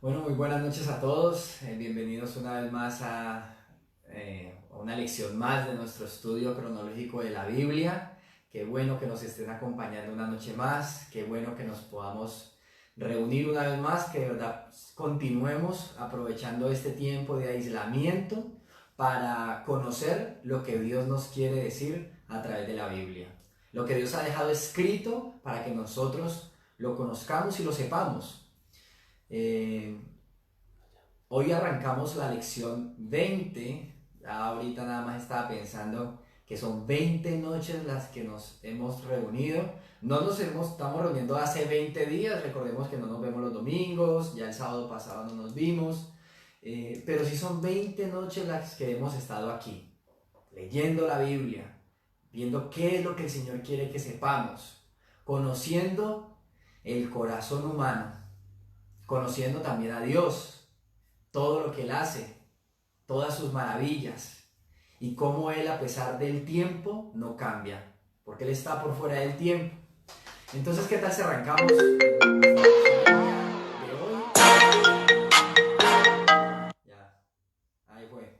Bueno, muy buenas noches a todos. Bienvenidos una vez más a una lección más de nuestro estudio cronológico de la Biblia. Qué bueno que nos estén acompañando una noche más. Qué bueno que nos podamos reunir una vez más. Que de verdad continuemos aprovechando este tiempo de aislamiento para conocer lo que Dios nos quiere decir a través de la Biblia. Lo que Dios ha dejado escrito para que nosotros lo conozcamos y lo sepamos. Eh, Hoy arrancamos la lección 20. Ahorita nada más estaba pensando que son 20 noches las que nos hemos reunido. No estamos reuniendo hace 20 días. Recordemos que no nos vemos los domingos. Ya el sábado pasado no nos vimos. Pero sí son 20 noches las que hemos estado aquí, leyendo la Biblia, viendo qué es lo que el Señor quiere que sepamos, conociendo el corazón humano, conociendo también a Dios, todo lo que Él hace, todas sus maravillas y cómo Él a pesar del tiempo no cambia, porque Él está por fuera del tiempo. Entonces, ¿qué tal si arrancamos nuestra lección de hoy? Ya, ahí fue.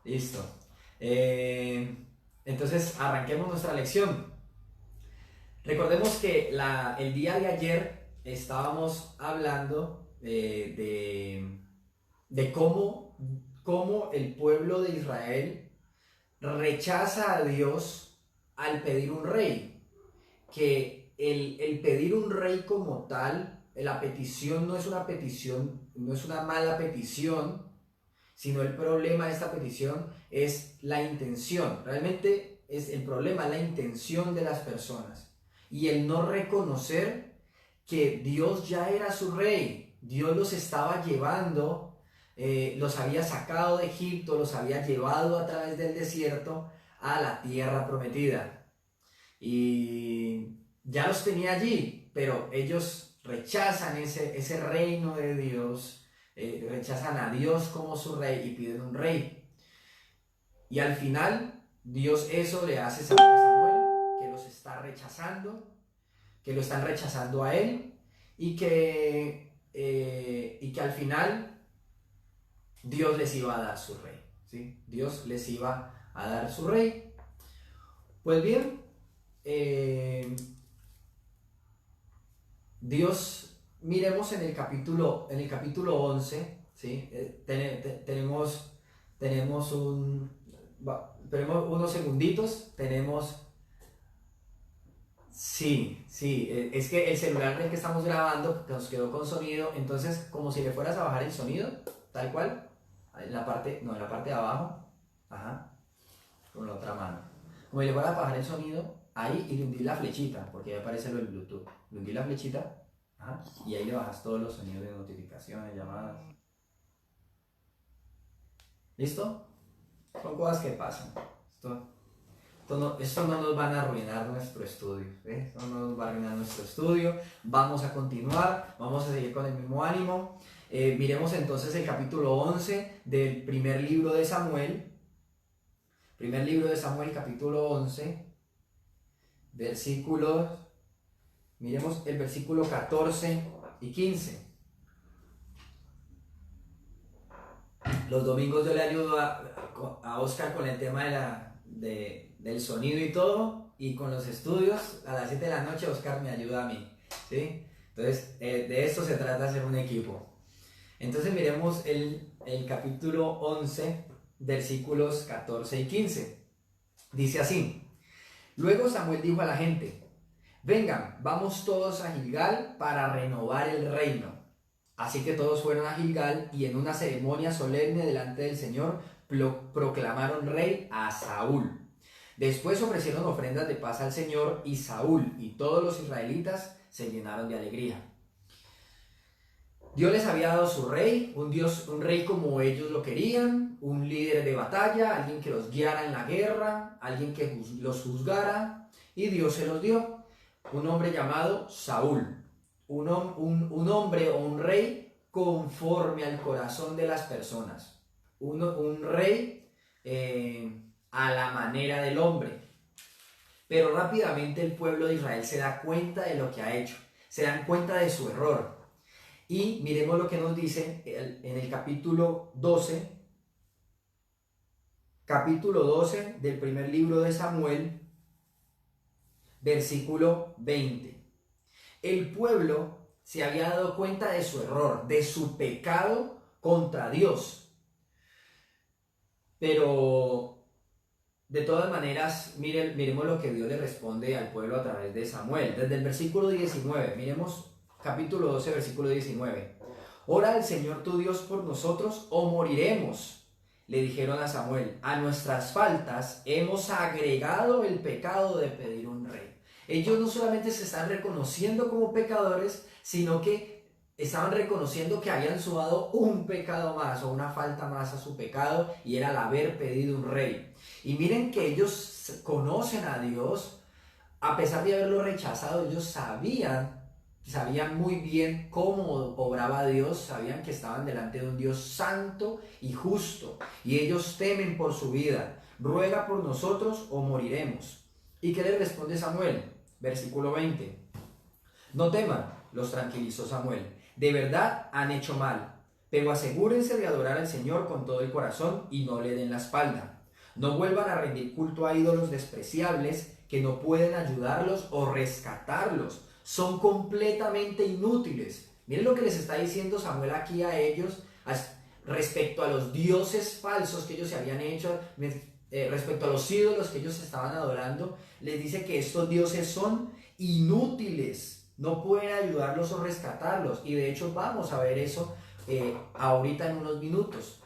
Listo. Entonces, arranquemos nuestra lección. Recordemos que el día de ayer estábamos hablando de cómo el pueblo de Israel rechaza a Dios al pedir un rey. Que el pedir un rey como tal, la petición no es una petición, no es una mala petición, sino el problema de esta petición es la intención. Realmente es el problema, la intención de las personas. Y el no reconocer que Dios ya era su rey. Dios los estaba llevando, los había sacado de Egipto, los había llevado a través del desierto a la tierra prometida. Y ya los tenía allí, pero ellos rechazan ese reino de Dios, rechazan a Dios como su rey y piden un rey. Y al final, Dios eso le hace saber a Samuel que los está rechazando, que lo están rechazando a él y que al final Dios les iba a dar su rey. ¿Sí? Dios les iba a dar su rey. Pues bien, Dios, miremos en el capítulo 11, ¿sí? Tenemos unos segunditos, Sí, sí, es que el celular del que estamos grabando nos quedó con sonido, entonces como si le fueras a bajar el sonido, tal cual, en la parte, no, en la parte de abajo, ajá, con la otra mano. Como si le fueras a bajar el sonido, ahí y le hundí la flechita, porque ahí aparece lo del Bluetooth. Le hundí la flechita, ajá, y ahí le bajas todos los sonidos de notificaciones, llamadas. ¿Listo? Son cosas que pasan. Esto esto no nos van a arruinar nuestro estudio. ¿Eh? Esto no nos va a arruinar nuestro estudio. Vamos a continuar, vamos a seguir con el mismo ánimo. Miremos entonces el capítulo 11 del primer libro de Samuel. Primer libro de Samuel, capítulo 11, versículos. Miremos el versículo 14 y 15. Los domingos yo le ayudo a Oscar con el tema del sonido y todo, y con los estudios a las 7 de la noche Oscar me ayuda a mí, ¿sí? Entonces, de esto se trata, de ser un equipo. Entonces miremos el capítulo 11, versículos 14 y 15. Dice así: Luego Samuel dijo a la gente: vengan, vamos todos a Gilgal para renovar el reino. Así que todos fueron a Gilgal y en una ceremonia solemne delante del Señor proclamaron rey a Saúl. Después ofrecieron ofrendas de paz al Señor y Saúl y todos los israelitas se llenaron de alegría. Dios les había dado su rey, un rey como ellos lo querían, un líder de batalla, alguien que los guiara en la guerra, alguien que los juzgara, y Dios se los dio. Un hombre llamado Saúl, un hombre o un rey conforme al corazón de las personas, un rey a la manera del hombre. Pero rápidamente el pueblo de Israel se da cuenta de lo que ha hecho, se dan cuenta de su error. Y miremos lo que nos dice en el capítulo 12 del primer libro de Samuel, versículo 20. El pueblo se había dado cuenta de su error, de su pecado contra Dios. Pero de todas maneras, miremos lo que Dios le responde al pueblo a través de Samuel. Desde el versículo 19, miremos capítulo 12, versículo 19. Ora al Señor tu Dios por nosotros o moriremos. Le dijeron a Samuel, a nuestras faltas hemos agregado el pecado de pedir un rey. Ellos no solamente se están reconociendo como pecadores, sino que estaban reconociendo que habían sumado un pecado más o una falta más a su pecado, y era el haber pedido un rey. Y miren que ellos conocen a Dios, a pesar de haberlo rechazado. Ellos sabían muy bien cómo obraba Dios, sabían que estaban delante de un Dios santo y justo, y ellos temen por su vida. Ruega por nosotros o moriremos. ¿Y qué le responde Samuel? Versículo 20. No teman, los tranquilizó Samuel. De verdad han hecho mal, pero asegúrense de adorar al Señor con todo el corazón y no le den la espalda. No vuelvan a rendir culto a ídolos despreciables que no pueden ayudarlos o rescatarlos. Son completamente inútiles. Miren lo que les está diciendo Samuel aquí a ellos respecto a los dioses falsos que ellos se habían hecho, respecto a los ídolos que ellos estaban adorando. Les dice que estos dioses son inútiles, no pueden ayudarlos o rescatarlos. Y de hecho vamos a ver eso ahorita en unos minutos.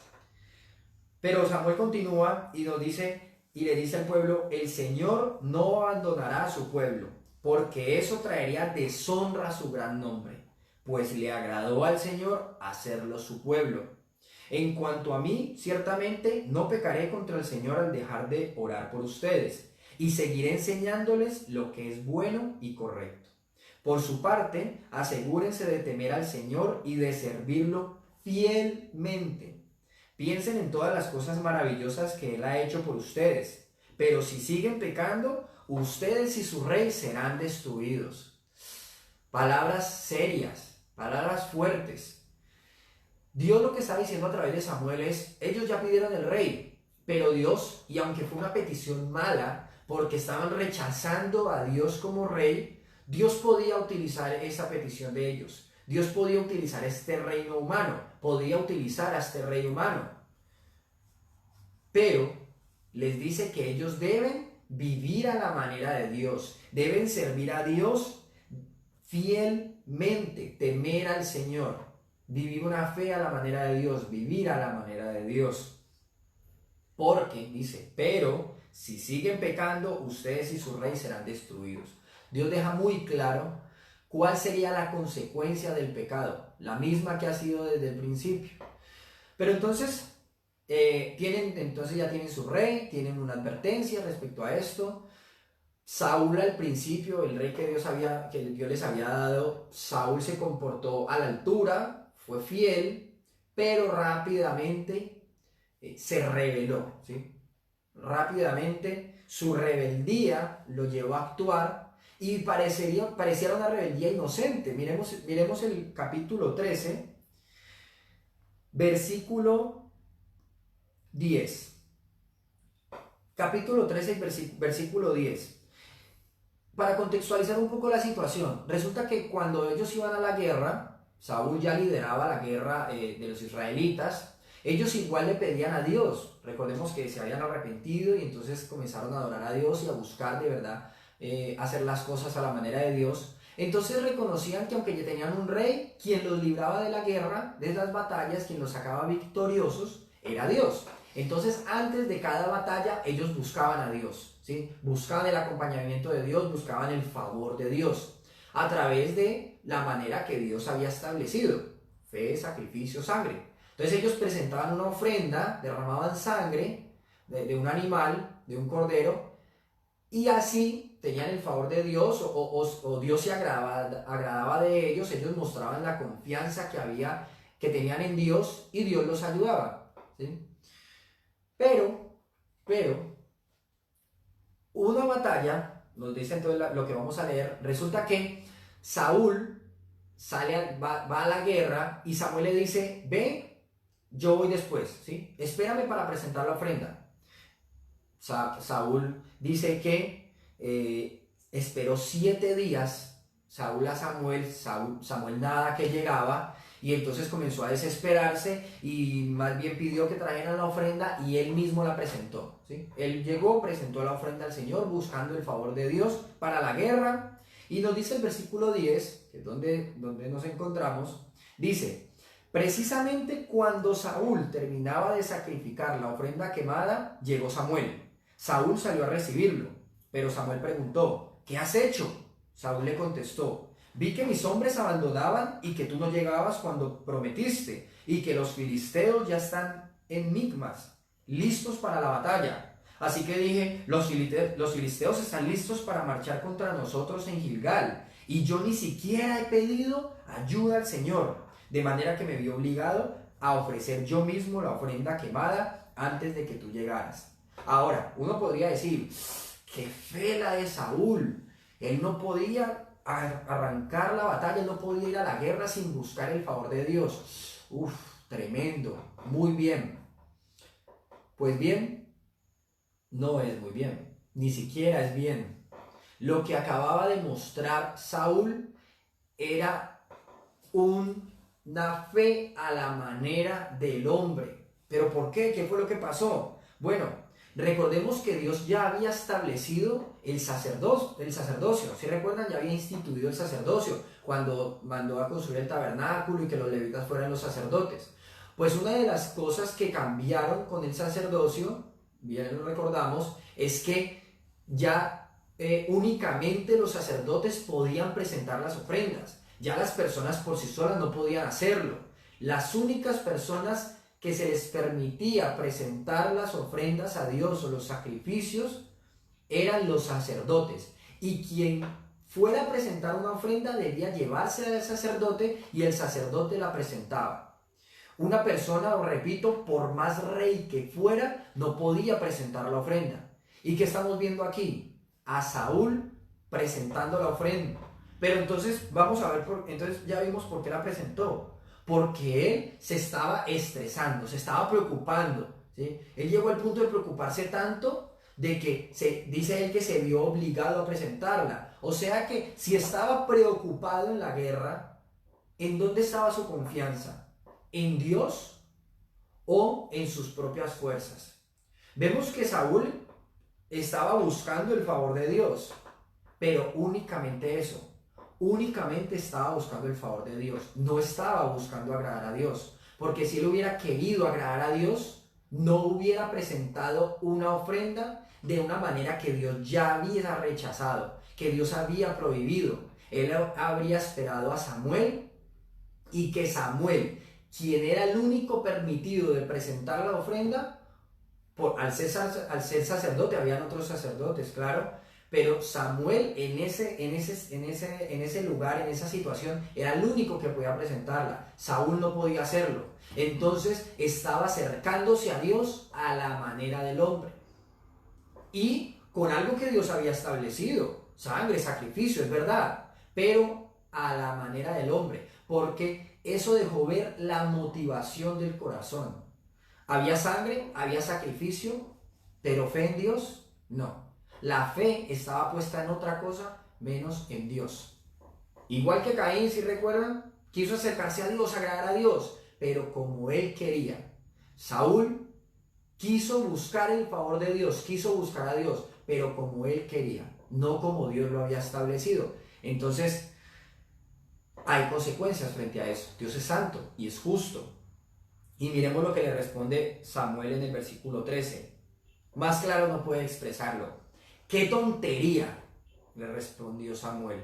Pero Samuel continúa y nos dice, y le dice al pueblo, el Señor no abandonará a su pueblo, porque eso traería deshonra a su gran nombre, pues le agradó al Señor hacerlo su pueblo. En cuanto a mí, ciertamente no pecaré contra el Señor al dejar de orar por ustedes, y seguiré enseñándoles lo que es bueno y correcto. Por su parte, asegúrense de temer al Señor y de servirlo fielmente. Piensen en todas las cosas maravillosas que Él ha hecho por ustedes, pero si siguen pecando, ustedes y su rey serán destruidos. Palabras serias, palabras fuertes. Dios lo que está diciendo a través de Samuel es, ellos ya pidieron el rey, pero Dios, y aunque fue una petición mala, porque estaban rechazando a Dios como rey, Dios podía utilizar esa petición de ellos. Dios podía utilizar este reino humano, podía utilizar a este rey humano. Pero les dice que ellos deben vivir a la manera de Dios, deben servir a Dios fielmente, temer al Señor, vivir una fe a la manera de Dios, vivir a la manera de Dios. Porque, dice, pero si siguen pecando, ustedes y su rey serán destruidos. Dios deja muy claro cuál sería la consecuencia del pecado, la misma que ha sido desde el principio. Pero entonces, ya tienen su rey, tienen una advertencia respecto a esto. Saúl al principio, el rey que Dios les había dado, Saúl se comportó a la altura, fue fiel, pero rápidamente se rebeló, ¿sí? Rápidamente su rebeldía lo llevó a actuar y pareciera una rebeldía inocente. Miremos el capítulo 13, versículo 10. Capítulo 13, versículo 10. Para contextualizar un poco la situación, resulta que cuando ellos iban a la guerra, Saúl ya lideraba la guerra de los israelitas. Ellos igual le pedían a Dios. Recordemos que se habían arrepentido y entonces comenzaron a adorar a Dios y a buscar de verdad hacer las cosas a la manera de Dios. Entonces reconocían que aunque ya tenían un rey, quien los libraba de la guerra, de las batallas, quien los sacaba victoriosos, era Dios. Entonces antes de cada batalla ellos buscaban a Dios, ¿sí? Buscaban el acompañamiento de Dios, buscaban el favor de Dios a través de la manera que Dios había establecido: fe, sacrificio, sangre. Entonces ellos presentaban una ofrenda, derramaban sangre de un animal, de un cordero, y así tenían el favor de Dios o Dios se agradaba de ellos. Ellos mostraban la confianza que tenían en Dios y Dios los ayudaba, ¿sí? Pero, hubo una batalla, nos dice entonces lo que vamos a leer. Resulta que Saúl va a la guerra y Samuel le dice, ve, yo voy después, ¿sí? Espérame para presentar la ofrenda. Saúl dice que esperó 7 días Saúl a Samuel, Samuel nada que llegaba, y entonces comenzó a desesperarse y más bien pidió que trajeran la ofrenda y él mismo la presentó, ¿sí? Él llegó, presentó la ofrenda al Señor buscando el favor de Dios para la guerra, y nos dice el versículo 10, que es donde nos encontramos, dice, precisamente cuando Saúl terminaba de sacrificar la ofrenda quemada, llegó Samuel. Saúl salió a recibirlo, pero Samuel preguntó, ¿qué has hecho? Saúl le contestó, vi que mis hombres abandonaban y que tú no llegabas cuando prometiste, y que los filisteos ya están en Micmas, listos para la batalla. Así que dije, los filisteos están listos para marchar contra nosotros en Gilgal, y yo ni siquiera he pedido ayuda al Señor, de manera que me vi obligado a ofrecer yo mismo la ofrenda quemada antes de que tú llegaras. Ahora, uno podría decir, qué fe la de Saúl. Él no podía arrancar la batalla, él no podía ir a la guerra sin buscar el favor de Dios. Uf, tremendo, muy bien. Pues bien, no es muy bien, ni siquiera es bien. Lo que acababa de mostrar Saúl era una fe a la manera del hombre. ¿Pero por qué? ¿Qué fue lo que pasó? Bueno, recordemos que Dios ya había establecido el sacerdocio. Si recuerdan, ya había instituido el sacerdocio cuando mandó a construir el tabernáculo y que los levitas fueran los sacerdotes. Pues una de las cosas que cambiaron con el sacerdocio, bien lo recordamos, es que ya únicamente los sacerdotes podían presentar las ofrendas. Ya las personas por sí solas no podían hacerlo. Las únicas personas que se les permitía presentar las ofrendas a Dios o los sacrificios eran los sacerdotes, y quien fuera a presentar una ofrenda debía llevarse al sacerdote y el sacerdote la presentaba. Una persona, os repito, por más rey que fuera, no podía presentar la ofrenda. ¿Y qué estamos viendo aquí? A Saúl presentando la ofrenda. Pero entonces vamos a ver, entonces ya vimos por qué la presentó. Porque él se estaba estresando, se estaba preocupando, ¿sí? Él llegó al punto de preocuparse tanto de que dice él que se vio obligado a presentarla. O sea que si estaba preocupado en la guerra, ¿en dónde estaba su confianza? ¿En Dios o en sus propias fuerzas? Vemos que Saúl estaba buscando el favor de Dios, pero únicamente eso. Únicamente estaba buscando el favor de Dios, no estaba buscando agradar a Dios, porque si él hubiera querido agradar a Dios, no hubiera presentado una ofrenda de una manera que Dios ya había rechazado, que Dios había prohibido. Él habría esperado a Samuel, y que Samuel, quien era el único permitido de presentar la ofrenda, al ser sacerdote, habían otros sacerdotes, claro, pero Samuel en ese lugar, en esa situación, era el único que podía presentarla. Saúl no podía hacerlo. Entonces estaba acercándose a Dios a la manera del hombre. Y con algo que Dios había establecido, sangre, sacrificio, es verdad, pero a la manera del hombre, porque eso dejó ver la motivación del corazón. Había sangre, había sacrificio, pero fe en Dios, no. La fe estaba puesta en otra cosa menos en Dios. Igual que Caín, si recuerdan, quiso acercarse a Dios, agradar a Dios, pero como él quería. Saúl quiso buscar el favor de Dios, quiso buscar a Dios, pero como él quería, no como Dios lo había establecido. Entonces, hay consecuencias frente a eso. Dios es santo y es justo. Y miremos lo que le responde Samuel en el versículo 13. Más claro no puede expresarlo. ¡Qué tontería!, le respondió Samuel.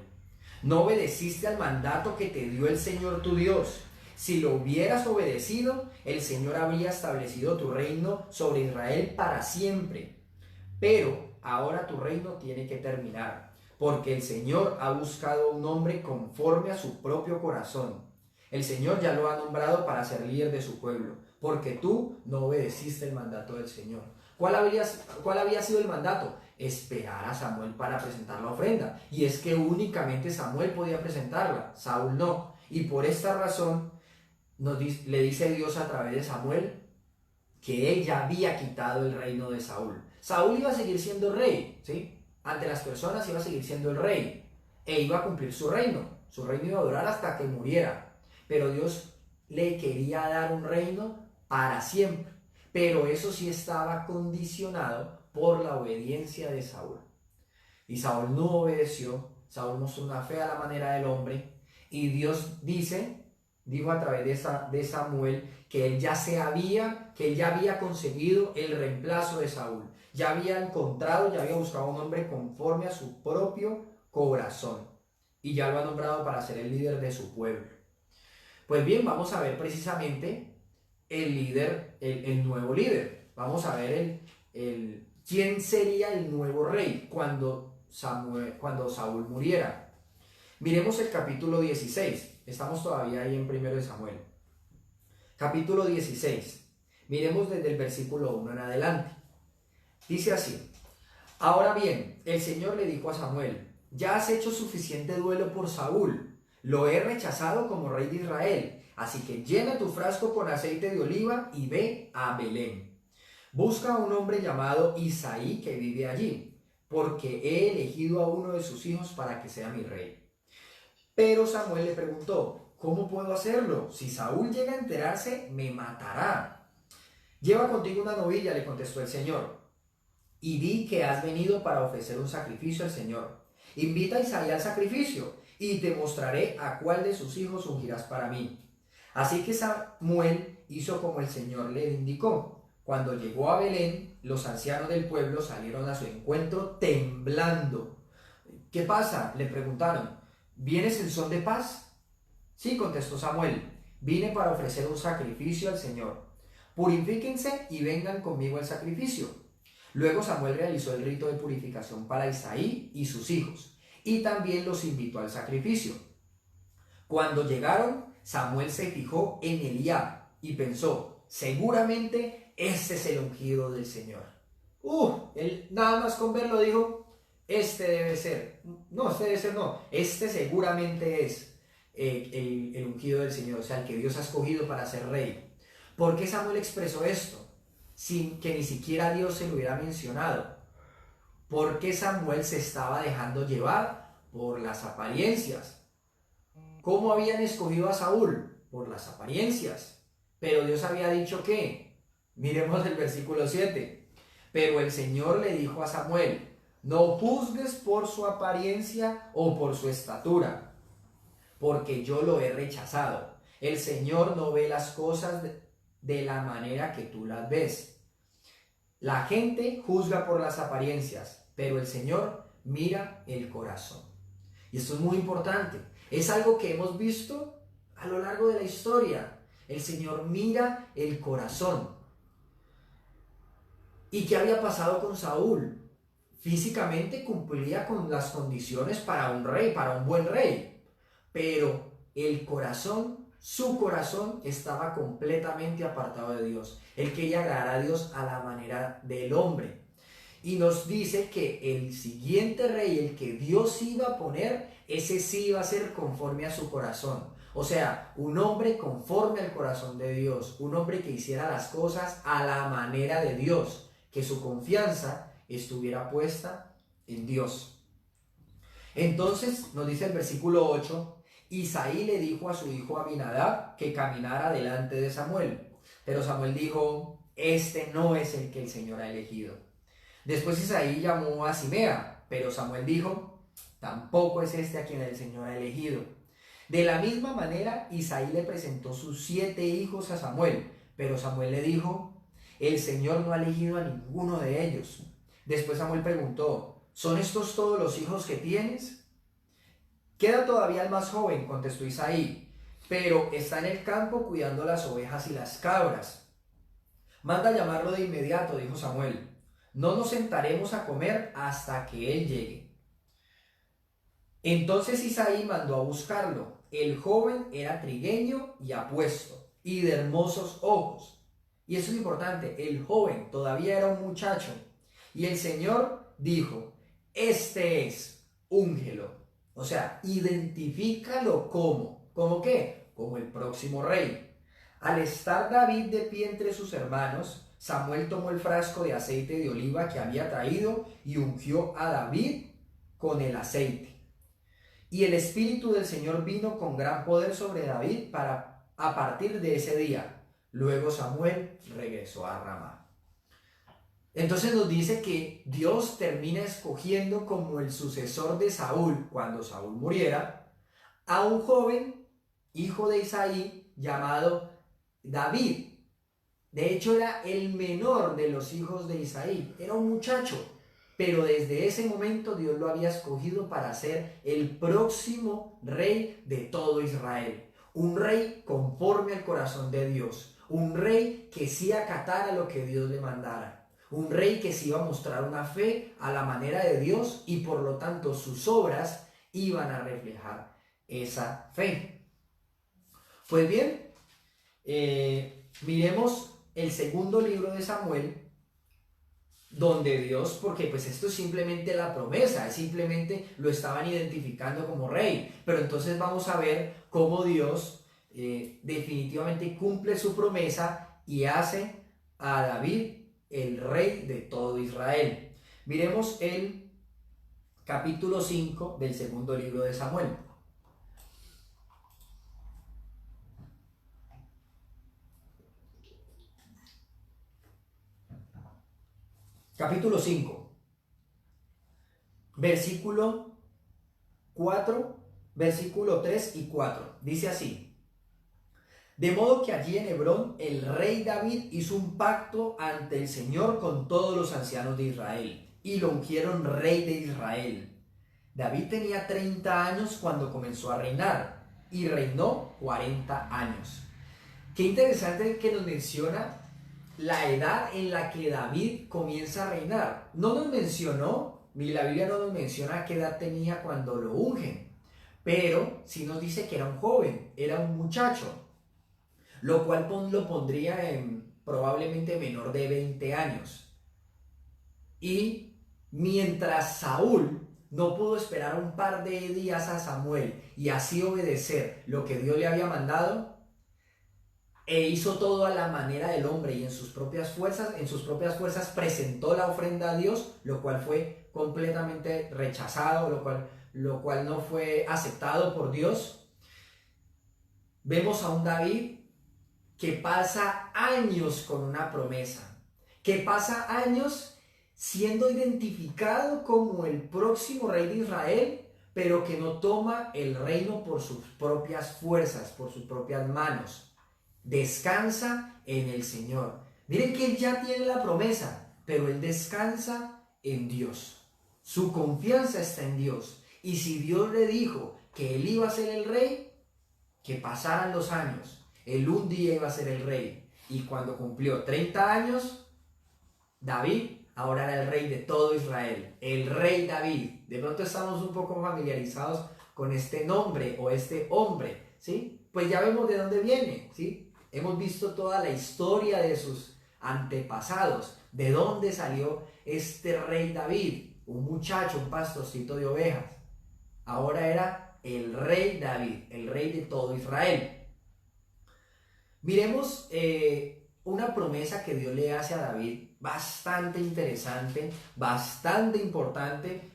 No obedeciste al mandato que te dio el Señor tu Dios. Si lo hubieras obedecido, el Señor habría establecido tu reino sobre Israel para siempre. Pero ahora tu reino tiene que terminar, porque el Señor ha buscado un hombre conforme a su propio corazón. El Señor ya lo ha nombrado para ser líder de su pueblo, porque tú no obedeciste el mandato del Señor. ¿Cuál había sido el mandato? Esperar a Samuel para presentar la ofrenda. Y es que únicamente Samuel podía presentarla, Saúl no. Y por esta razón le dice Dios a través de Samuel que él ya había quitado el reino de Saúl. Saúl iba a seguir siendo rey, ¿sí? Ante las personas iba a seguir siendo el rey e iba a cumplir su reino. Su reino iba a durar hasta que muriera. Pero Dios le quería dar un reino para siempre. Pero eso sí estaba condicionado por la obediencia de Saúl. Y Saúl no obedeció. Saúl mostró una fe a la manera del hombre. Y Dios dijo a través de Samuel que él ya había conseguido el reemplazo de Saúl. Ya había encontrado, ya había buscado un hombre conforme a su propio corazón. Y ya lo ha nombrado para ser el líder de su pueblo. Pues bien, vamos a ver precisamente el nuevo líder. Vamos a ver quién sería el nuevo rey cuando Saúl muriera. Miremos el capítulo 16. Estamos todavía ahí en 1 de Samuel. Capítulo 16. Miremos desde el versículo 1 en adelante. Dice así: Ahora bien, el Señor le dijo a Samuel: ya has hecho suficiente duelo por Saúl. Lo he rechazado como rey de Israel. Así que llena tu frasco con aceite de oliva y ve a Belén. Busca a un hombre llamado Isaí que vive allí, porque he elegido a uno de sus hijos para que sea mi rey. Pero Samuel le preguntó: ¿cómo puedo hacerlo? Si Saúl llega a enterarse, me matará. Lleva contigo una novilla, le contestó el Señor, y di que has venido para ofrecer un sacrificio al Señor. Invita a Isaí al sacrificio, y te mostraré a cuál de sus hijos ungirás para mí. Así que Samuel hizo como el Señor le indicó. Cuando llegó a Belén, los ancianos del pueblo salieron a su encuentro temblando. ¿Qué pasa?, le preguntaron. ¿Vienes en son de paz? Sí, contestó Samuel. Vine para ofrecer un sacrificio al Señor. Purifíquense y vengan conmigo al sacrificio. Luego Samuel realizó el rito de purificación para Isaí y sus hijos, y también los invitó al sacrificio. Cuando llegaron, Samuel se fijó en Eliab y pensó: seguramente este es el ungido del Señor. Él nada más con verlo dijo: este debe ser. No, este debe ser no. Este seguramente es el ungido del Señor, o sea, el que Dios ha escogido para ser rey. ¿Por qué Samuel expresó esto sin que ni siquiera Dios se lo hubiera mencionado? Porque Samuel se estaba dejando llevar por las apariencias. ¿Cómo habían escogido a Saúl? Por las apariencias. Pero Dios había dicho que, miremos el versículo 7, pero el Señor le dijo a Samuel: no juzgues por su apariencia o por su estatura, porque yo lo he rechazado. El Señor no ve las cosas de la manera que tú las ves. La gente juzga por las apariencias, pero el Señor mira el corazón. Y esto es muy importante. Es algo que hemos visto a lo largo de la historia. El Señor mira el corazón. ¿Y qué había pasado con Saúl? Físicamente cumplía con las condiciones para un rey, para un buen rey. Pero el corazón, su corazón, estaba completamente apartado de Dios. Él quería agradar a Dios a la manera del hombre. Y nos dice que el siguiente rey, el que Dios iba a poner, ese sí iba a ser conforme a su corazón. O sea, un hombre conforme al corazón de Dios, un hombre que hiciera las cosas a la manera de Dios, que su confianza estuviera puesta en Dios. Entonces nos dice el versículo 8, Isaí le dijo a su hijo Abinadab que caminara delante de Samuel. Pero Samuel dijo: este no es el que el Señor ha elegido. Después Isaí llamó a Simea, pero Samuel dijo: tampoco es este a quien el Señor ha elegido. De la misma manera, Isaí le presentó sus 7 hijos a Samuel, pero Samuel le dijo: el Señor no ha elegido a ninguno de ellos. Después Samuel preguntó: ¿son estos todos los hijos que tienes? Queda todavía el más joven, contestó Isaí, pero está en el campo cuidando las ovejas y las cabras. Manda llamarlo de inmediato, dijo Samuel. No nos sentaremos a comer hasta que él llegue. Entonces Isaí mandó a buscarlo. El joven era trigueño y apuesto, y de hermosos ojos. Y eso es importante, el joven todavía era un muchacho. Y el Señor dijo: este es, úngelo. O sea, identifícalo como. ¿Cómo qué? Como el próximo rey. Al estar David de pie entre sus hermanos, Samuel tomó el frasco de aceite de oliva que había traído y ungió a David con el aceite. Y el Espíritu del Señor vino con gran poder sobre David a partir de ese día. Luego Samuel regresó a Ramá. Entonces nos dice que Dios termina escogiendo como el sucesor de Saúl, cuando Saúl muriera, a un joven hijo de Isaí llamado David. De hecho, era el menor de los hijos de Isaí, era un muchacho, pero desde ese momento Dios lo había escogido para ser el próximo rey de todo Israel. Un rey conforme al corazón de Dios, un rey que sí acatara lo que Dios le mandara, un rey que sí iba a mostrar una fe a la manera de Dios y por lo tanto sus obras iban a reflejar esa fe. Pues bien, miremos el segundo libro de Samuel, donde Dios, porque pues esto es simplemente la promesa, es simplemente lo estaban identificando como rey, pero entonces vamos a ver cómo Dios definitivamente cumple su promesa y hace a David el rey de todo Israel. Miremos el capítulo 5 del segundo libro de Samuel. Capítulo 5, versículo 4, versículo 3 y 4. Dice así: de modo que allí en Hebrón el rey David hizo un pacto ante el Señor con todos los ancianos de Israel y lo ungieron rey de Israel. David tenía 30 años cuando comenzó a reinar y reinó 40 años. Qué interesante que nos menciona la edad en la que David comienza a reinar. No nos mencionó, ni la Biblia no nos menciona qué edad tenía cuando lo ungen, pero sí nos dice que era un joven, era un muchacho, lo cual lo pondría en probablemente menor de 20 años. Y mientras Saúl no pudo esperar un par de días a Samuel y así obedecer lo que Dios le había mandado, e hizo todo a la manera del hombre y en sus propias fuerzas presentó la ofrenda a Dios, lo cual fue completamente rechazado, lo cual no fue aceptado por Dios. Vemos a un David que pasa años con una promesa, que pasa años siendo identificado como el próximo rey de Israel, pero que no toma el reino por sus propias fuerzas, por sus propias manos. Descansa en el Señor. Miren que él ya tiene la promesa, pero él descansa en Dios. Su confianza está en Dios. Y si Dios le dijo que él iba a ser el rey, que pasaran los años, él un día iba a ser el rey. Y cuando cumplió 30 años, David ahora era el rey de todo Israel. El rey David. De pronto estamos un poco familiarizados con este nombre o este hombre, ¿sí? Pues ya vemos de dónde viene, ¿sí? Hemos visto toda la historia de sus antepasados, de dónde salió este rey David, un muchacho, un pastorcito de ovejas. Ahora era el rey David, el rey de todo Israel. Miremos una promesa que Dios le hace a David, bastante interesante, bastante importante.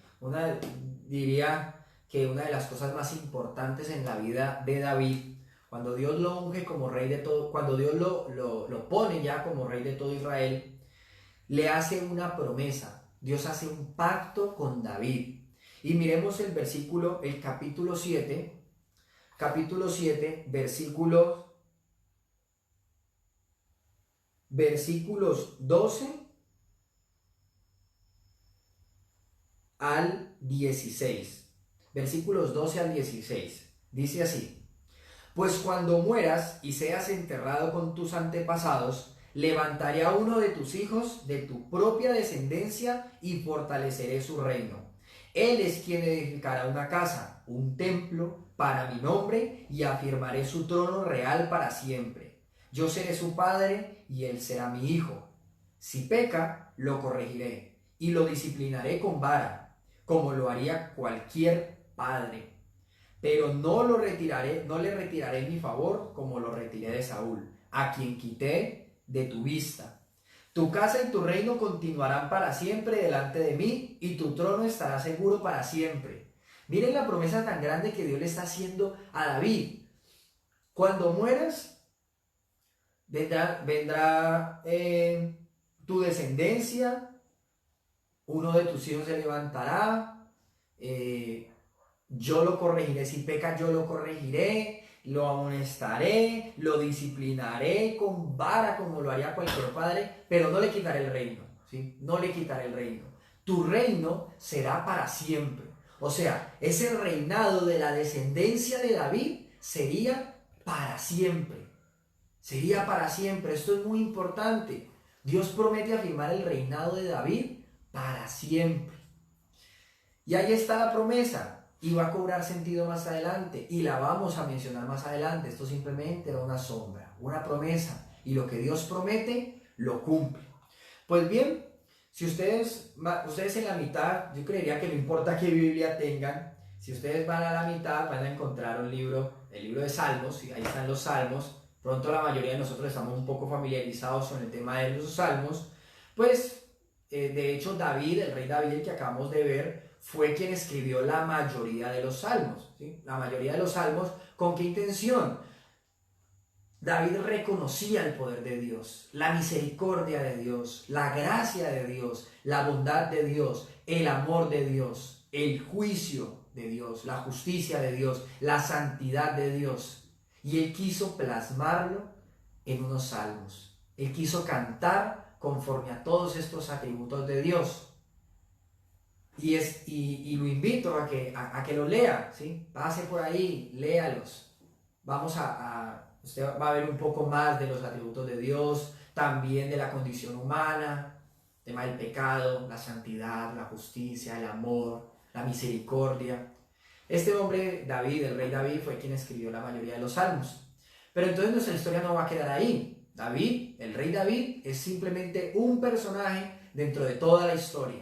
Diría que una de las cosas más importantes en la vida de David. Cuando Dios lo unge como rey de todo, cuando Dios lo pone ya como rey de todo Israel, le hace una promesa. Dios hace un pacto con David. Y miremos el versículo, el capítulo 7, versículos 12 al 16. Versículos 12 al 16. Dice así: pues cuando mueras y seas enterrado con tus antepasados, levantaré a uno de tus hijos de tu propia descendencia y fortaleceré su reino. Él es quien edificará una casa, un templo para mi nombre y afirmaré su trono real para siempre. Yo seré su padre y él será mi hijo. Si peca, lo corregiré y lo disciplinaré con vara, como lo haría cualquier padre. pero no le retiraré mi favor como lo retiré de Saúl, a quien quité de tu vista. Tu casa y tu reino continuarán para siempre delante de mí, y tu trono estará seguro para siempre. Miren la promesa tan grande que Dios le está haciendo a David. Cuando mueras, vendrá tu descendencia, uno de tus hijos se levantará, yo lo corregiré, si peca yo lo corregiré, lo amonestaré, lo disciplinaré con vara como lo haría cualquier padre, pero no le quitaré el reino, ¿sí? No le quitaré el reino. Tu reino será para siempre. O sea, ese reinado de la descendencia de David sería para siempre. Sería para siempre. Esto es muy importante. Dios promete afirmar el reinado de David para siempre. Y ahí está la promesa. Y va a cobrar sentido más adelante. Y la vamos a mencionar más adelante. Esto simplemente era una sombra, una promesa. Y lo que Dios promete, lo cumple. Pues bien, si ustedes en la mitad, yo creería que no importa qué Biblia tengan, si ustedes van a la mitad van a encontrar un libro, el libro de Salmos, y ahí están los Salmos. Pronto la mayoría de nosotros estamos un poco familiarizados con el tema de los Salmos. Pues, de hecho, David, el rey David, el que acabamos de ver, fue quien escribió la mayoría de los Salmos, ¿sí? La mayoría de los Salmos, ¿con qué intención? David reconocía el poder de Dios, la misericordia de Dios, la gracia de Dios, la bondad de Dios, el amor de Dios, el juicio de Dios, la justicia de Dios, la santidad de Dios. Y él quiso plasmarlo en unos salmos. Él quiso cantar conforme a todos estos atributos de Dios. Y lo invito a que lo lea, ¿sí? Pase por ahí, léalos. Usted va a ver un poco más de los atributos de Dios, también de la condición humana, el tema del pecado, la santidad, la justicia, el amor, la misericordia. Este hombre, David, el rey David, fue quien escribió la mayoría de los salmos. Pero entonces nuestra historia no va a quedar ahí. David, el rey David, es simplemente un personaje dentro de toda la historia.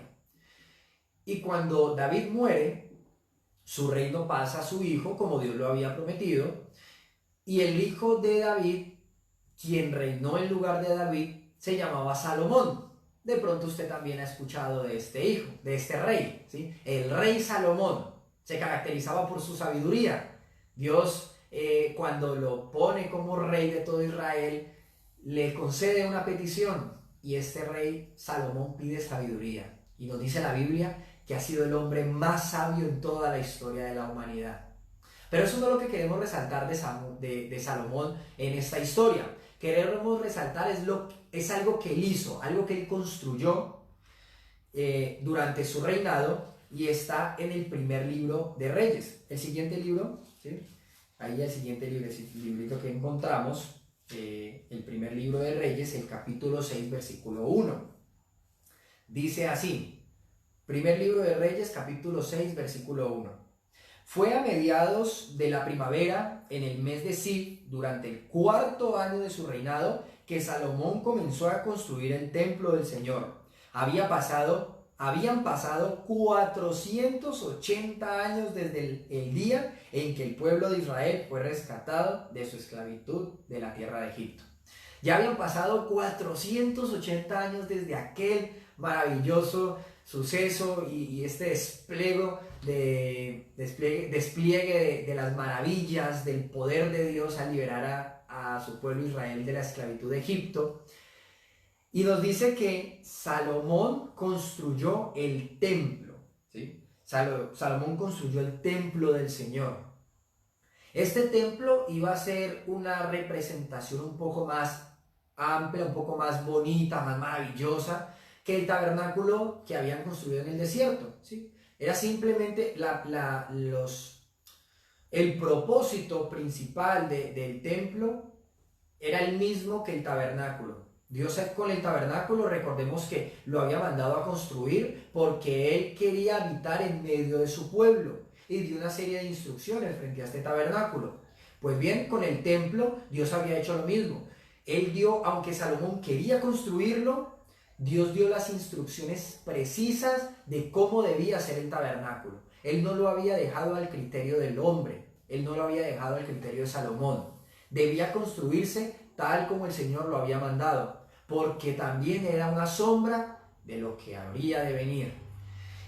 Y cuando David muere, su reino pasa a su hijo, como Dios lo había prometido, y el hijo de David, quien reinó en lugar de David, se llamaba Salomón. De pronto usted también ha escuchado de este hijo, de este rey, ¿sí? El rey Salomón se caracterizaba por su sabiduría. Dios, cuando lo pone como rey de todo Israel, le concede una petición, y este rey Salomón pide sabiduría. Y nos dice la Biblia que ha sido el hombre más sabio en toda la historia de la humanidad. Pero eso no es lo que queremos resaltar de Salomón en esta historia. Queremos resaltar es algo que él hizo, algo que él construyó durante su reinado, y está en el primer libro de Reyes. El siguiente libro, ¿sí? Ahí el siguiente libro, el librito que encontramos, el primer libro de Reyes, el capítulo 6, versículo 1. Dice así, primer libro de Reyes, capítulo 6, versículo 1. Fue a mediados de la primavera, en el mes de Zif, durante el 4º año de su reinado, que Salomón comenzó a construir el templo del Señor. Habían pasado 480 años desde el día en que el pueblo de Israel fue rescatado de su esclavitud de la tierra de Egipto. Ya habían pasado 480 años desde aquel maravilloso suceso y este despliegue de las maravillas del poder de Dios al liberar a su pueblo Israel de la esclavitud de Egipto. Y nos dice que Salomón construyó el templo, ¿sí? Salomón construyó el templo del Señor. Este templo iba a ser una representación un poco más amplia, un poco más bonita, más maravillosa que el tabernáculo que habían construido en el desierto, ¿sí? Era simplemente el propósito principal del templo era el mismo que el tabernáculo. Dios con el tabernáculo, recordemos que lo había mandado a construir porque Él quería habitar en medio de su pueblo, y dio una serie de instrucciones frente a este tabernáculo. Pues bien, con el templo Dios había hecho lo mismo. Aunque Salomón quería construirlo, Dios dio las instrucciones precisas de cómo debía ser el tabernáculo. Él no lo había dejado al criterio del hombre. él no lo había dejado al criterio de Salomón. Debía construirse tal como el Señor lo había mandado, porque también era una sombra de lo que habría de venir.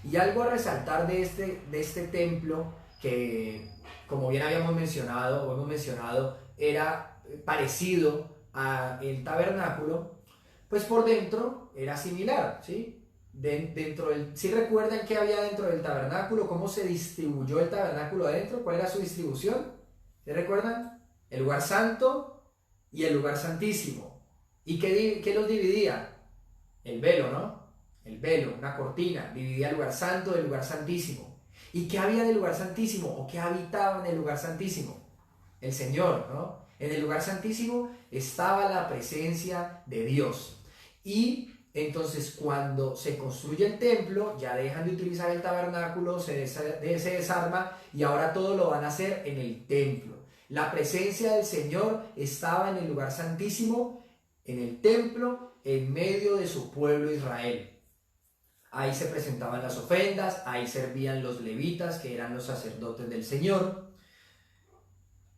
Y algo a resaltar de este templo, que como bien habíamos mencionado, o hemos mencionado, era parecido al tabernáculo, pues por dentro era similar, ¿sí? ¿Sí recuerdan qué había dentro del tabernáculo? ¿Cómo se distribuyó el tabernáculo adentro? ¿Cuál era su distribución? ¿Se recuerdan? El lugar santo y el lugar santísimo. ¿Y qué los dividía? El velo, ¿no? El velo, una cortina, dividía el lugar santo del lugar santísimo. ¿Y qué había del lugar santísimo? ¿O qué habitaba en el lugar santísimo? El Señor, ¿no? En el lugar santísimo estaba la presencia de Dios. Y entonces cuando se construye el templo, ya dejan de utilizar el tabernáculo, se desarma y ahora todo lo van a hacer en el templo. La presencia del Señor estaba en el lugar santísimo, en el templo, en medio de su pueblo Israel. Ahí se presentaban las ofrendas, ahí servían los levitas, que eran los sacerdotes del Señor.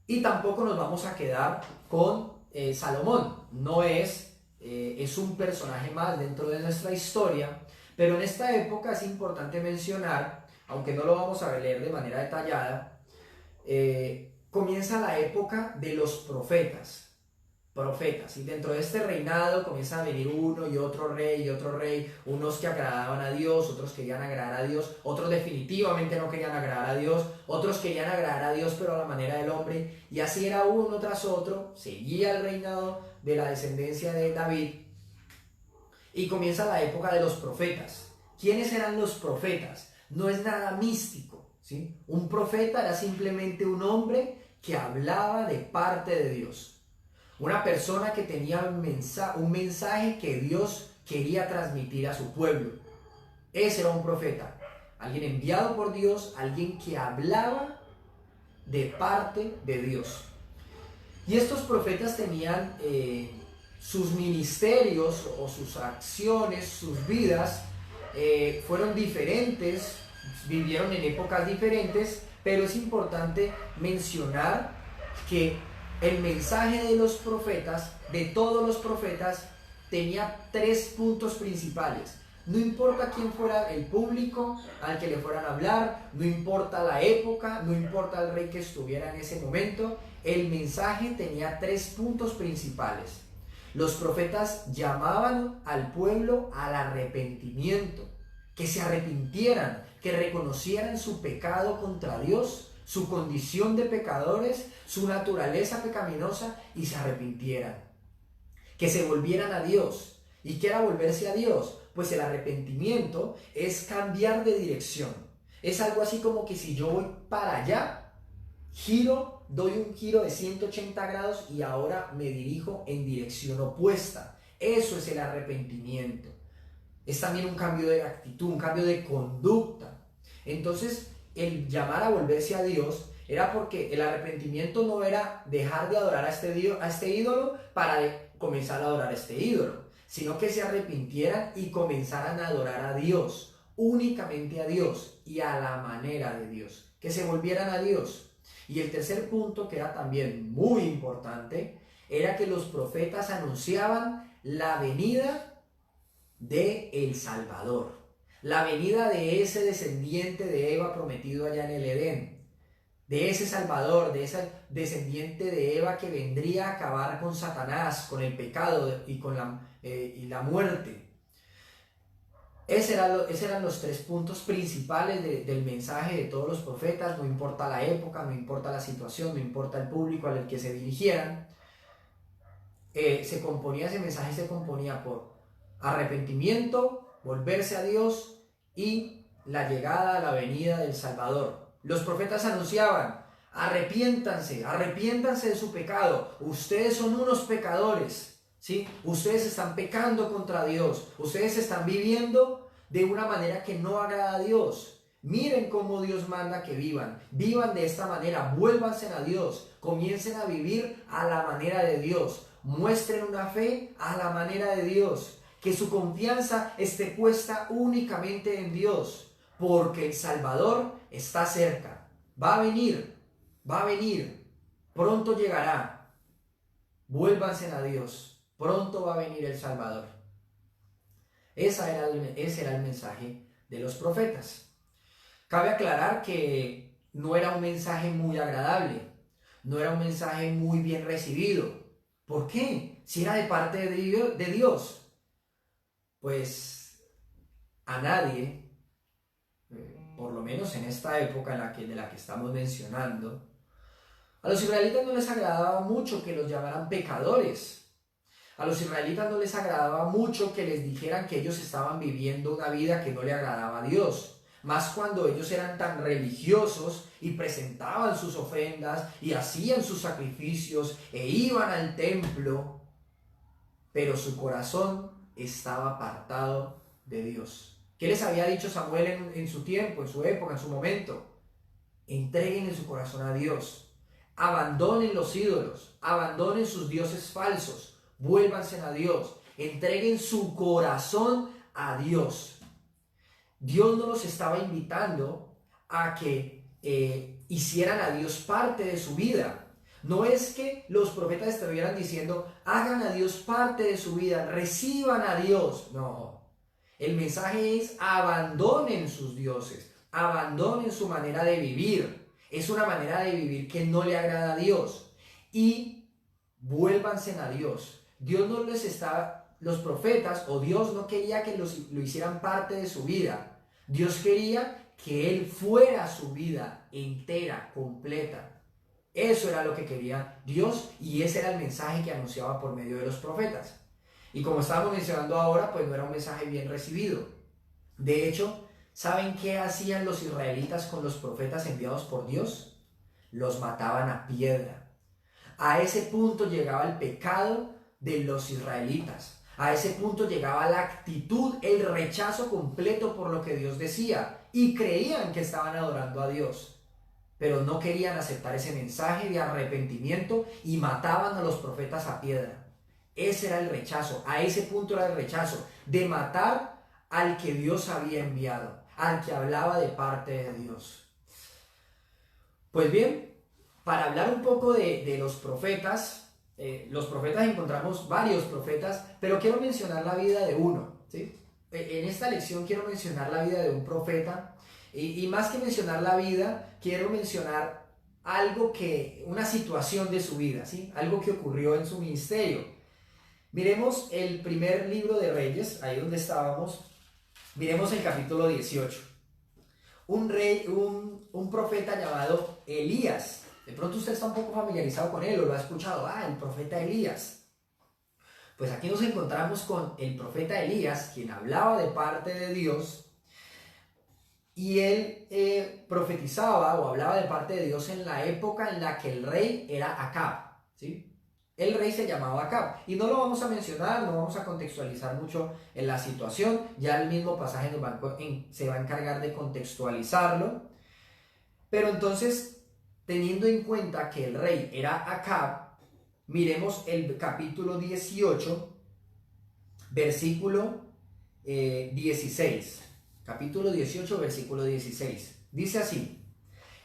Y tampoco nos vamos a quedar con Salomón. No es un personaje más dentro de nuestra historia, pero en esta época es importante mencionar, aunque no lo vamos a leer de manera detallada, comienza la época de los profetas, y dentro de este reinado comienza a venir uno y otro rey, unos que agradaban a Dios, otros querían agradar a Dios, otros definitivamente no querían agradar a Dios, otros querían agradar a Dios pero a la manera del hombre, y así era uno tras otro, seguía el reinado de la descendencia de David, y comienza la época de los profetas. ¿Quiénes eran los profetas? No es nada místico, ¿sí? Un profeta era simplemente un hombre que hablaba de parte de Dios. Una persona que tenía un mensaje que Dios quería transmitir a su pueblo. Ese era un profeta. Alguien enviado por Dios, alguien que hablaba de parte de Dios. Y estos profetas tenían sus ministerios o sus acciones, sus vidas, fueron diferentes, vivieron en épocas diferentes, pero es importante mencionar que el mensaje de los profetas, de todos los profetas, tenía 3 puntos principales. No importa quién fuera el público al que le fueran a hablar, no importa la época, no importa el rey que estuviera en ese momento, el mensaje tenía 3 puntos principales. Los profetas llamaban al pueblo al arrepentimiento, que se arrepintieran, que reconocieran su pecado contra Dios, su condición de pecadores, su naturaleza pecaminosa, y se arrepintieran, que se volvieran a Dios. ¿Y qué era volverse a Dios? Pues el arrepentimiento es cambiar de dirección. Es algo así como que si yo voy para allá, doy un giro de 180 grados y ahora me dirijo en dirección opuesta. Eso es el arrepentimiento. Es también un cambio de actitud, un cambio de conducta. Entonces, el llamar a volverse a Dios era porque el arrepentimiento no era dejar de adorar a este ídolo para comenzar a adorar a este ídolo, sino que se arrepintieran y comenzaran a adorar a Dios, únicamente a Dios y a la manera de Dios, que se volvieran a Dios. Y el tercer punto, que era también muy importante, era que los profetas anunciaban la venida de el Salvador. La venida de ese descendiente de Eva prometido allá en el Edén, de ese Salvador, de ese descendiente de Eva que vendría a acabar con Satanás, con el pecado y con la muerte. Esos eran los 3 puntos principales del mensaje de todos los profetas. No importa la época, no importa la situación, no importa el público al que se dirigieran. Ese mensaje se componía por arrepentimiento, volverse a Dios y la llegada, la venida del Salvador. Los profetas anunciaban: arrepiéntanse de su pecado, ustedes son unos pecadores, ¿sí? Ustedes están pecando contra Dios, ustedes están viviendo de una manera que no agrada a Dios. Miren cómo Dios manda que vivan de esta manera, vuélvanse a Dios, comiencen a vivir a la manera de Dios, muestren una fe a la manera de Dios. Que su confianza esté puesta únicamente en Dios, porque el Salvador está cerca, va a venir va a venir, pronto llegará, vuélvanse a Dios, pronto va a venir el Salvador. Ese era el mensaje de los profetas. Cabe aclarar que no era un mensaje muy agradable, no era un mensaje muy bien recibido. ¿Por qué? Si era de parte de Dios, pues a nadie, por lo menos en esta época de la que estamos mencionando, a los israelitas no les agradaba mucho que los llamaran pecadores. A los israelitas no les agradaba mucho que les dijeran que ellos estaban viviendo una vida que no le agradaba a Dios. Más cuando ellos eran tan religiosos y presentaban sus ofrendas y hacían sus sacrificios e iban al templo, pero su corazón estaba apartado de Dios. ¿Qué les había dicho Samuel en su tiempo, en su época, en su momento? Entreguen su corazón a Dios. Abandonen los ídolos, abandonen sus dioses falsos. Vuélvanse a Dios, entreguen su corazón a Dios. Dios no los estaba invitando a que hicieran a Dios parte de su vida. No es que los profetas estuvieran diciendo, hagan a Dios parte de su vida, reciban a Dios. No, el mensaje es abandonen sus dioses, abandonen su manera de vivir. Es una manera de vivir que no le agrada a Dios. Y vuélvanse a Dios. Dios no les estaba, los profetas o Dios no quería que lo hicieran parte de su vida. Dios quería que Él fuera su vida entera, completa. Eso era lo que quería Dios y ese era el mensaje que anunciaba por medio de los profetas. Y como estábamos mencionando ahora, pues no era un mensaje bien recibido. De hecho, ¿saben qué hacían los israelitas con los profetas enviados por Dios? Los mataban a piedra. A ese punto llegaba el pecado de los israelitas. A ese punto llegaba la actitud, el rechazo completo por lo que Dios decía. Y creían que estaban adorando a Dios. Pero no querían aceptar ese mensaje de arrepentimiento y mataban a los profetas a piedra. Ese era el rechazo. A ese punto era el rechazo. De matar al que Dios había enviado. Al que hablaba de parte de Dios. Pues bien, para hablar un poco de los profetas encontramos varios profetas, pero quiero mencionar la vida de uno, ¿sí? En esta lección quiero mencionar la vida de un profeta y más que mencionar la vida, quiero mencionar una situación de su vida, ¿sí? Algo que ocurrió en su ministerio. Miremos el primer libro de Reyes, ahí donde estábamos, miremos el capítulo 18. Un profeta llamado Elías. De pronto usted está un poco familiarizado con él o lo ha escuchado. El profeta Elías. Pues aquí nos encontramos con el profeta Elías, quien hablaba de parte de Dios. Y él profetizaba o hablaba de parte de Dios en la época en la que el rey era Acab, ¿sí? El rey se llamaba Acab. Y no lo vamos a mencionar, no vamos a contextualizar mucho en la situación. Ya el mismo pasaje se va a encargar de contextualizarlo. Pero entonces, teniendo en cuenta que el rey era Acab, miremos el capítulo 18, versículo 16. Capítulo 18, versículo 16. Dice así: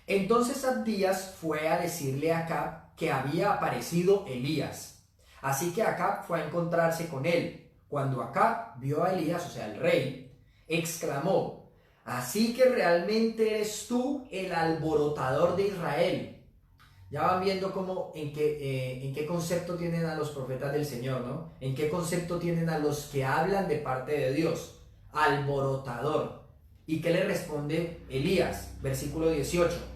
Entonces Abdías fue a decirle a Acab que había aparecido Elías. Así que Acab fue a encontrarse con él. Cuando Acab vio a Elías, o sea, el rey, exclamó: Así que realmente eres tú el alborotador de Israel. Ya van viendo en qué concepto tienen a los profetas del Señor, ¿no? En qué concepto tienen a los que hablan de parte de Dios. Alborotador. ¿Y qué le responde Elías? Versículo 18.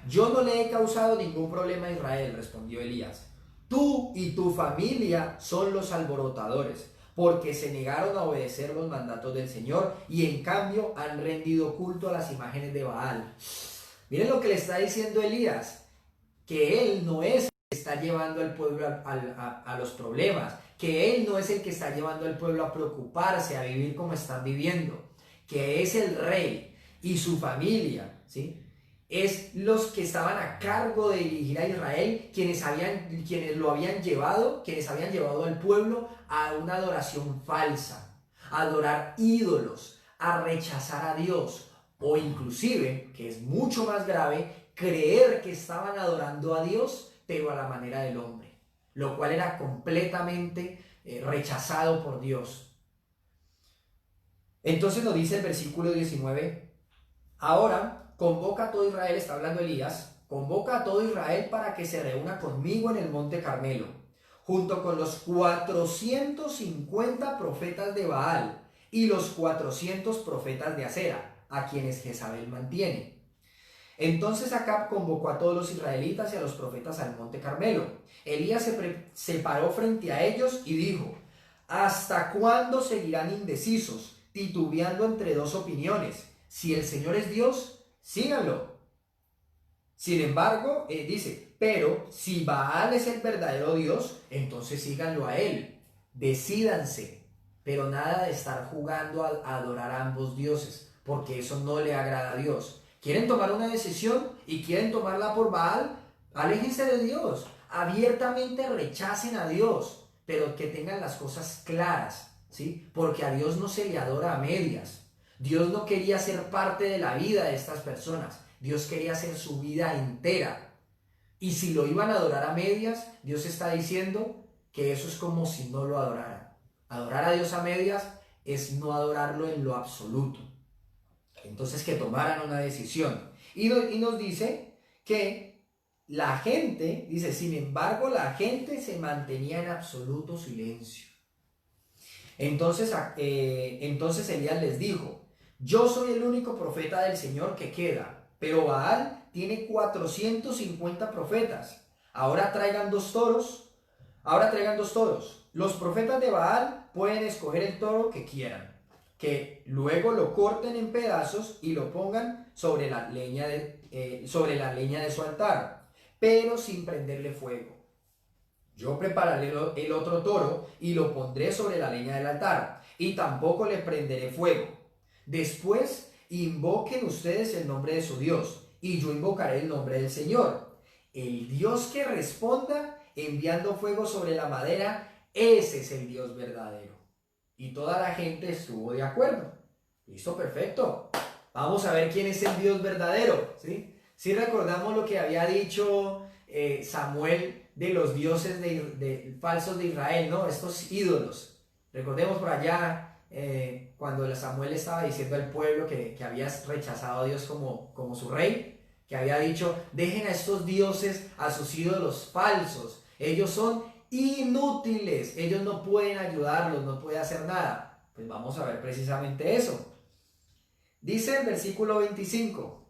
Yo no le he causado ningún problema a Israel, respondió Elías. Tú y tu familia son los alborotadores, porque se negaron a obedecer los mandatos del Señor y en cambio han rendido culto a las imágenes de Baal. Miren lo que le está diciendo Elías, que él no es el que está llevando al pueblo a los problemas, que él no es el que está llevando al pueblo a preocuparse, a vivir como están viviendo, que es el rey y su familia, ¿sí? Es los que estaban a cargo de dirigir a Israel, quienes habían llevado al pueblo a una adoración falsa, a adorar ídolos, a rechazar a Dios, o inclusive, que es mucho más grave, creer que estaban adorando a Dios, pero a la manera del hombre, lo cual era completamente rechazado por Dios. Entonces nos dice el versículo 19, ahora convoca a todo Israel, está hablando Elías, convoca a todo Israel para que se reúna conmigo en el monte Carmelo, junto con los 450 profetas de Baal y los 400 profetas de Acera, a quienes Jezabel mantiene. Entonces Acab convocó a todos los israelitas y a los profetas al monte Carmelo. Elías se paró frente a ellos y dijo, ¿hasta cuándo seguirán indecisos, titubeando entre dos opiniones? Si el Señor es Dios, síganlo. Sin embargo, dice, pero si Baal es el verdadero Dios, entonces síganlo a él. Decídanse, pero nada de estar jugando a adorar a ambos dioses, porque eso no le agrada a Dios. ¿Quieren tomar una decisión y quieren tomarla por Baal? Aléjense de Dios, abiertamente rechacen a Dios, pero que tengan las cosas claras, ¿sí? Porque a Dios no se le adora a medias. Dios no quería ser parte de la vida de estas personas, Dios quería hacer su vida entera. Y si lo iban a adorar a medias, Dios está diciendo que eso es como si no lo adoraran. Adorar a Dios a medias es no adorarlo en lo absoluto. Entonces que tomaran una decisión. Y nos dice que la gente, dice, sin embargo, la gente se mantenía en absoluto silencio. Entonces Elías les dijo, yo soy el único profeta del Señor que queda, pero Baal tiene 450 profetas. Ahora traigan dos toros. Los profetas de Baal pueden escoger el toro que quieran, que luego lo corten en pedazos y lo pongan sobre la leña de su altar, pero sin prenderle fuego. Yo prepararé el otro toro y lo pondré sobre la leña del altar, y tampoco le prenderé fuego. Después invoquen ustedes el nombre de su Dios, y yo invocaré el nombre del Señor. El Dios que responda enviando fuego sobre la madera, ese es el Dios verdadero. Y toda la gente estuvo de acuerdo. Listo, perfecto. Vamos a ver quién es el Dios verdadero, ¿sí? Si recordamos lo que había dicho Samuel de los dioses falsos de Israel, ¿no? Estos ídolos. Recordemos por allá cuando Samuel estaba diciendo al pueblo que había rechazado a Dios como su rey, que había dicho, dejen a estos dioses, a sus ídolos falsos. Ellos son inútiles, ellos no pueden ayudarlos, no pueden hacer nada. Pues vamos a ver precisamente eso. Dice el versículo 25,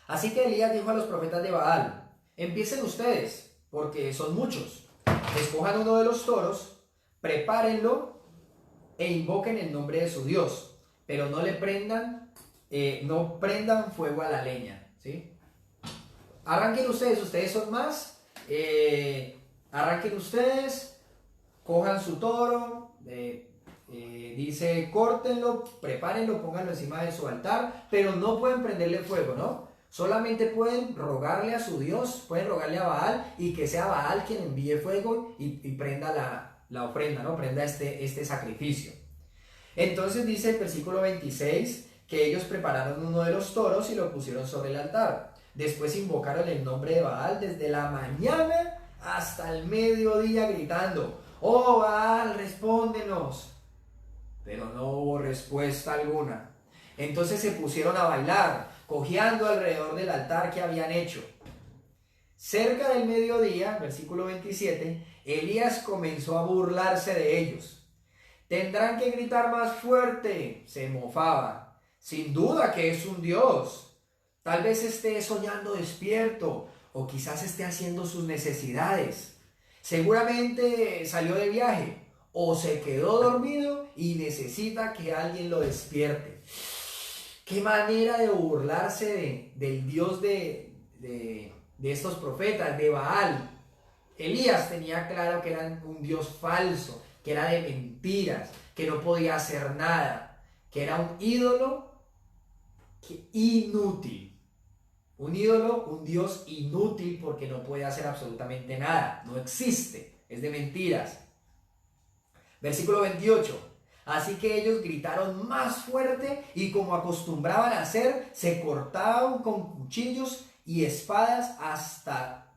así que Elías dijo a los profetas de Baal, empiecen ustedes, porque son muchos, escojan uno de los toros, prepárenlo e invoquen el nombre de su Dios, pero no prendan fuego a la leña, ¿sí? Arranquen ustedes son más, arranquen ustedes, cojan su toro, dice córtenlo, prepárenlo, pónganlo encima de su altar, pero no pueden prenderle fuego, ¿no? Solamente pueden rogarle a su Dios, pueden rogarle a Baal y que sea Baal quien envíe fuego y prenda la ofrenda, ¿no? Prenda este sacrificio. Entonces dice el versículo 26 que ellos prepararon uno de los toros y lo pusieron sobre el altar. Después invocaron el nombre de Baal desde la mañana hasta el mediodía gritando, ¡oh Baal, respóndenos! Pero no hubo respuesta alguna. Entonces se pusieron a bailar, cojeando alrededor del altar que habían hecho. Cerca del mediodía, versículo 27, Elías comenzó a burlarse de ellos. Tendrán que gritar más fuerte, se mofaba. Sin duda que es un Dios. Tal vez esté soñando despierto o quizás esté haciendo sus necesidades. Seguramente salió de viaje o se quedó dormido y necesita que alguien lo despierte. Qué manera de burlarse del Dios de estos profetas, de Baal. Elías tenía claro que era un Dios falso, que era de mentiras, que no podía hacer nada, que era un ídolo inútil. Un ídolo, un Dios inútil porque no puede hacer absolutamente nada, no existe, es de mentiras. Versículo 28. Así que ellos gritaron más fuerte y como acostumbraban a hacer, se cortaban con cuchillos y espadas hasta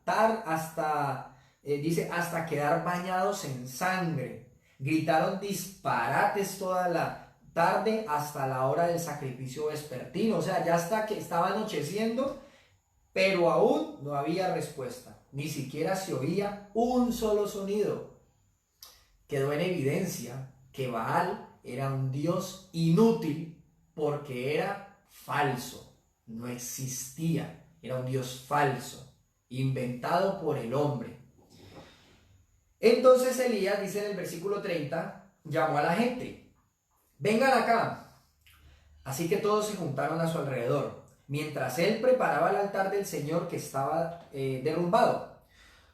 quedar bañados en sangre. Gritaron disparates toda la tarde hasta la hora del sacrificio vespertino. O sea, ya hasta que estaba anocheciendo, pero aún no había respuesta. Ni siquiera se oía un solo sonido. Quedó en evidencia que Baal era un dios inútil porque era falso. No existía. Era un dios falso, inventado por el hombre. Entonces Elías, dice en el versículo 30, llamó a la gente: vengan acá. Así que todos se juntaron a su alrededor, mientras él preparaba el altar del Señor que estaba derrumbado.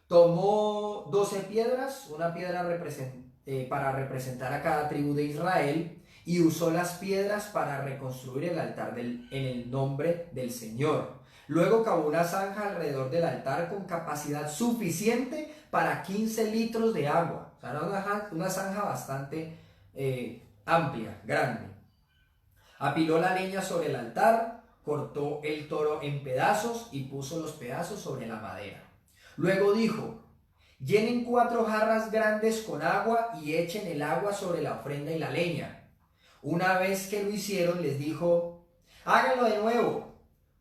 Tomó 12 piedras, una piedra para representar a cada tribu de Israel, y usó las piedras para reconstruir el altar en el nombre del Señor. Luego cavó una zanja alrededor del altar con capacidad suficiente para 15 litros de agua. O sea, era una zanja bastante amplia, grande. Apiló la leña sobre el altar, cortó el toro en pedazos y puso los pedazos sobre la madera. Luego dijo: llenen 4 jarras grandes con agua y echen el agua sobre la ofrenda y la leña. Una vez que lo hicieron, les dijo: háganlo de nuevo.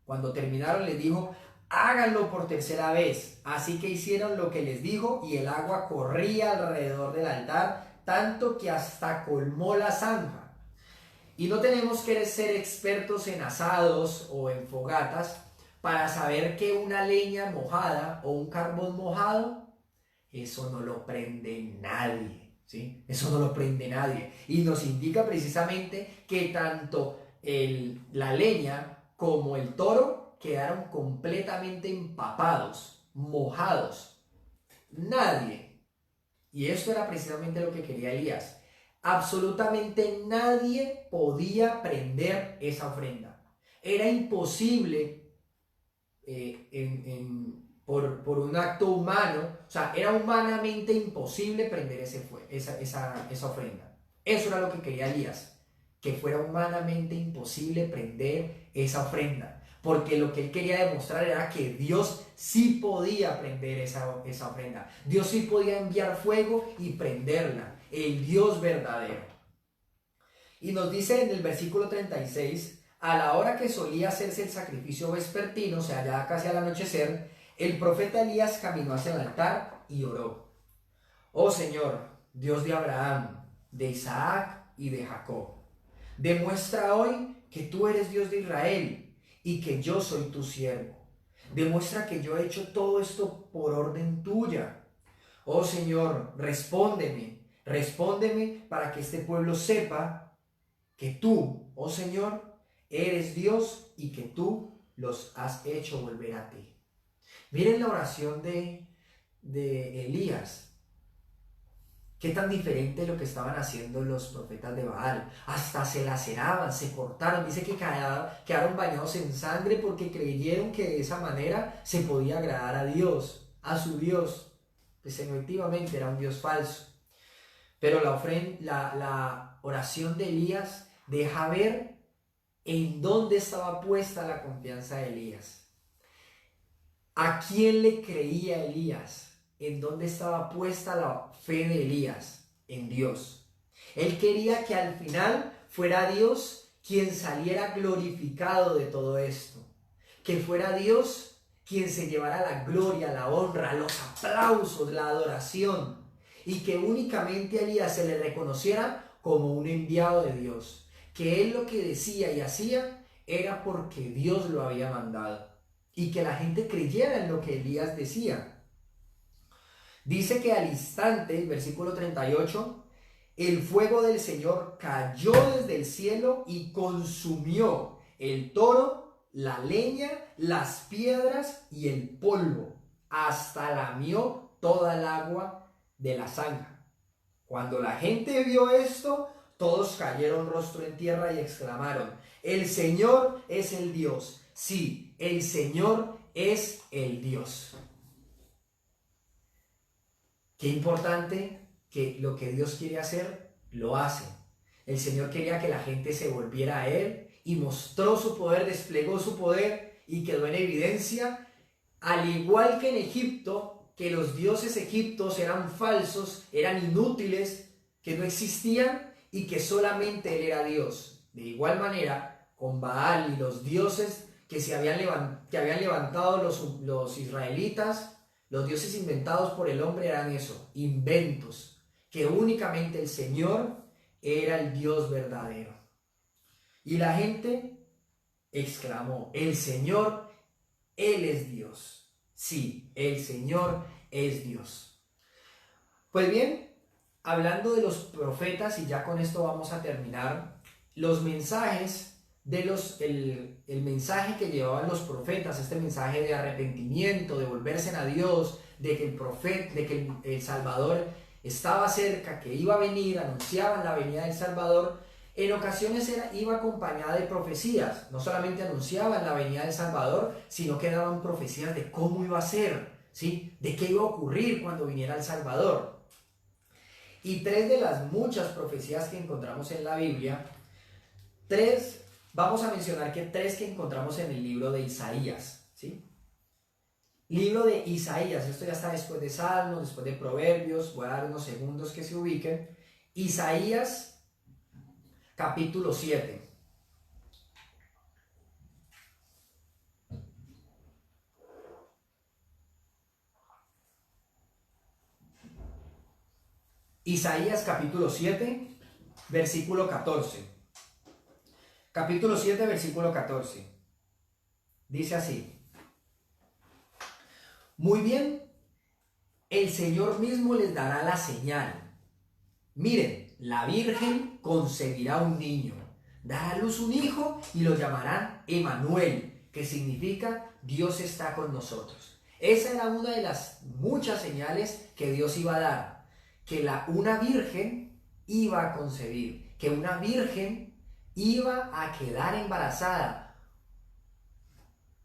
Cuando terminaron, les dijo: háganlo por tercera vez. Así que hicieron lo que les dijo, y el agua corría alrededor del altar, tanto que hasta colmó la zanja. Y no tenemos que ser expertos en asados o en fogatas para saber que una leña mojada o un carbón mojado, eso no lo prende nadie, ¿sí? Eso no lo prende nadie. Y nos indica precisamente que tanto la leña como el toro quedaron completamente empapados, mojados. Nadie. Y esto era precisamente lo que quería Elías. Absolutamente nadie podía prender esa ofrenda. Era imposible por un acto humano, o sea, era humanamente imposible prender esa ofrenda. Eso era lo que quería Elías, que fuera humanamente imposible prender esa ofrenda, porque lo que él quería demostrar era que Dios sí podía prender esa ofrenda. Dios sí podía enviar fuego y prenderla, el Dios verdadero. Y nos dice en el versículo 36, a la hora que solía hacerse el sacrificio vespertino, o sea, ya casi al anochecer, el profeta Elías caminó hacia el altar y oró: oh Señor, Dios de Abraham, de Isaac y de Jacob, demuestra hoy que tú eres Dios de Israel y que yo soy tu siervo. Demuestra que yo he hecho todo esto por orden tuya. Oh Señor, respóndeme para que este pueblo sepa que tú, oh Señor, eres Dios y que tú los has hecho volver a ti. Miren la oración de Elías. Qué tan diferente lo que estaban haciendo los profetas de Baal. Hasta se laceraban, se cortaron. Dice que quedaron bañados en sangre porque creyeron que de esa manera se podía agradar a Dios, a su Dios. Pues efectivamente era un Dios falso. Pero la oración de Elías deja ver en dónde estaba puesta la confianza de Elías. ¿A quién le creía Elías? ¿En dónde estaba puesta la fe de Elías? En Dios. Él quería que al final fuera Dios quien saliera glorificado de todo esto. Que fuera Dios quien se llevara la gloria, la honra, los aplausos, la adoración. Y que únicamente a Elías se le reconociera como un enviado de Dios. Que él lo que decía y hacía era porque Dios lo había mandado. Y que la gente creyera en lo que Elías decía. Dice que al instante, versículo 38, el fuego del Señor cayó desde el cielo y consumió el toro, la leña, las piedras y el polvo, hasta lamió toda el agua de la zanja. Cuando la gente vio esto, todos cayeron rostro en tierra y exclamaron: el Señor es el Dios. Sí, el Señor es el Dios. Qué importante que lo que Dios quiere hacer, lo hace. El Señor quería que la gente se volviera a Él y mostró su poder, desplegó su poder y quedó en evidencia, al igual que en Egipto, que los dioses egipcios eran falsos, eran inútiles, que no existían y que solamente él era Dios. De igual manera, con Baal y los dioses que habían levantado los israelitas, los dioses inventados por el hombre eran eso, inventos, que únicamente el Señor era el Dios verdadero. Y la gente exclamó, el Señor, Él es Dios. Sí, el Señor es Dios. Pues bien, hablando de los profetas, y ya con esto vamos a terminar, los mensajes el mensaje que llevaban los profetas, este mensaje de arrepentimiento, de volverse a Dios, de que el Salvador estaba cerca, que iba a venir, anunciaban la venida del Salvador, en ocasiones iba acompañada de profecías. No solamente anunciaban la venida del Salvador, sino que daban profecías de cómo iba a ser, ¿sí? De qué iba a ocurrir cuando viniera el Salvador. Y tres de las muchas profecías que encontramos en la Biblia, vamos a mencionar que tres que encontramos en el libro de Isaías, ¿sí? Libro de Isaías, esto ya está después de Salmos, después de Proverbios, voy a dar unos segundos que se ubiquen. Isaías, capítulo 7. Isaías, capítulo 7, versículo 14. Capítulo 7, versículo 14. Dice así. Muy bien, el Señor mismo les dará la señal. Miren, la Virgen concebirá un niño, dará a luz un hijo y lo llamarán Emmanuel, que significa Dios está con nosotros. Esa era una de las muchas señales que Dios iba a dar, que una virgen iba a concebir, que una virgen iba a quedar embarazada.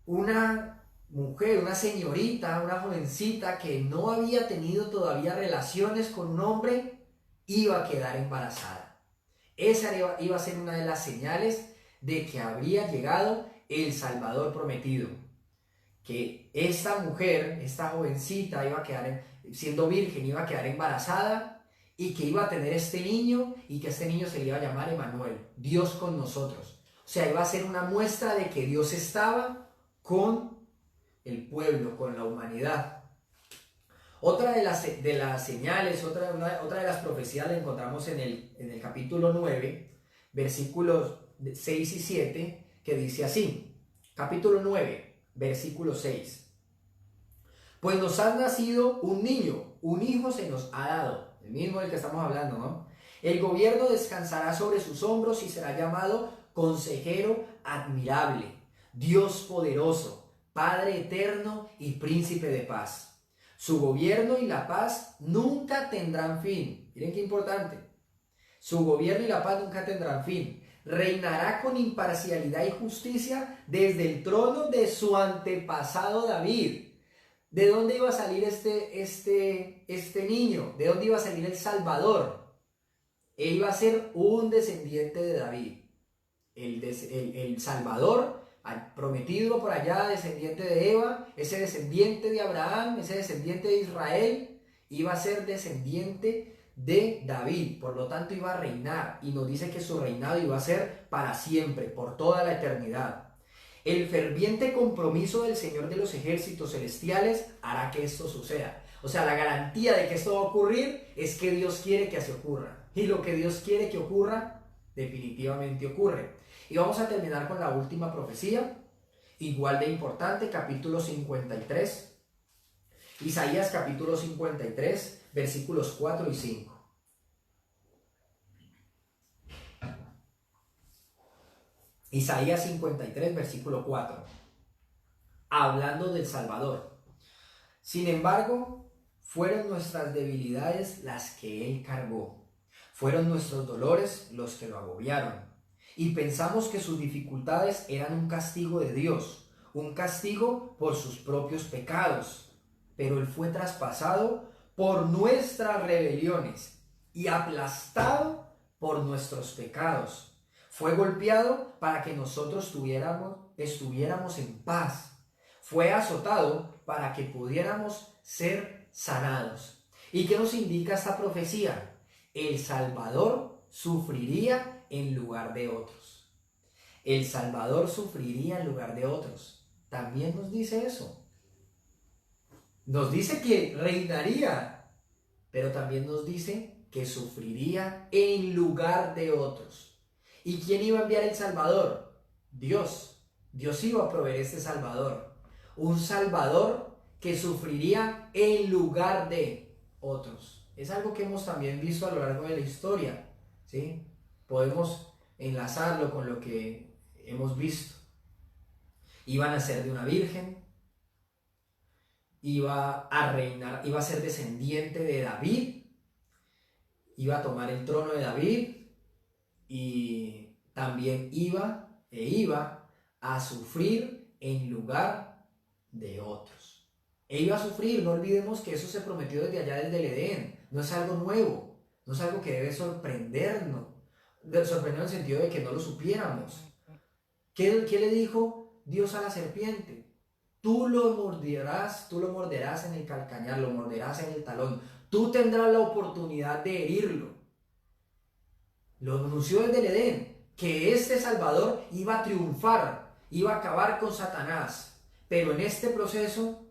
Una mujer, una señorita, una jovencita que no había tenido todavía relaciones con un hombre, iba a quedar embarazada. Esa iba a ser una de las señales de que habría llegado el Salvador prometido. Que esta mujer, esta jovencita, iba a quedar siendo virgen, iba a quedar embarazada y que iba a tener este niño y que este niño se le iba a llamar Emmanuel, Dios con nosotros. O sea, iba a ser una muestra de que Dios estaba con el pueblo, con la humanidad. Otra de las señales, otra de las profecías la encontramos en el capítulo 9, versículos 6 y 7, que dice así. Capítulo 9, versículo 6. Pues nos ha nacido un niño, un hijo se nos ha dado, el mismo del que estamos hablando, ¿no? El gobierno descansará sobre sus hombros y será llamado Consejero Admirable, Dios Poderoso, Padre Eterno y Príncipe de Paz. Su gobierno y la paz nunca tendrán fin. Miren qué importante. Su gobierno y la paz nunca tendrán fin. Reinará con imparcialidad y justicia desde el trono de su antepasado David. ¿De dónde iba a salir este niño? ¿De dónde iba a salir el Salvador? Él iba a ser un descendiente de David. El Salvador prometido por allá, descendiente de Eva, ese descendiente de Abraham, ese descendiente de Israel, iba a ser descendiente de David, por lo tanto iba a reinar, y nos dice que su reinado iba a ser para siempre, por toda la eternidad. El ferviente compromiso del Señor de los ejércitos celestiales hará que esto suceda. O sea, la garantía de que esto va a ocurrir es que Dios quiere que así ocurra, y lo que Dios quiere que ocurra, definitivamente ocurre. Y vamos a terminar con la última profecía, igual de importante, capítulo 53. Isaías capítulo 53, versículos 4 y 5. Isaías 53, versículo 4. Hablando del Salvador. Sin embargo, fueron nuestras debilidades las que Él cargó. Fueron nuestros dolores los que lo agobiaron. Y pensamos que sus dificultades eran un castigo de Dios, un castigo por sus propios pecados. Pero Él fue traspasado por nuestras rebeliones y aplastado por nuestros pecados. Fue golpeado para que nosotros tuviéramos estuviéramos en paz. Fue azotado para que pudiéramos ser sanados. ¿Y qué nos indica esta profecía? El Salvador sufriría en lugar de otros. El Salvador sufriría en lugar de otros. También nos dice eso. Nos dice que reinaría, pero también nos dice que sufriría en lugar de otros. ¿Y quién iba a enviar el Salvador? Dios. Dios iba a proveer este Salvador. Un Salvador que sufriría en lugar de otros. Es algo que hemos también visto a lo largo de la historia, ¿sí? Podemos enlazarlo con lo que hemos visto. Iba a nacer de una virgen, iba a reinar, iba a ser descendiente de David, iba a tomar el trono de David y también iba a sufrir en lugar de otros. E iba a sufrir, no olvidemos que eso se prometió desde allá, desde el Edén. No es algo nuevo, no es algo que debe sorprendernos, sorprender en el sentido de que no lo supiéramos. ¿Qué le dijo Dios a la serpiente? Tú lo morderás en el calcañar, lo morderás en el talón. Tú tendrás la oportunidad de herirlo. Lo anunció desde el Edén, que este Salvador iba a triunfar, iba a acabar con Satanás. Pero en este proceso,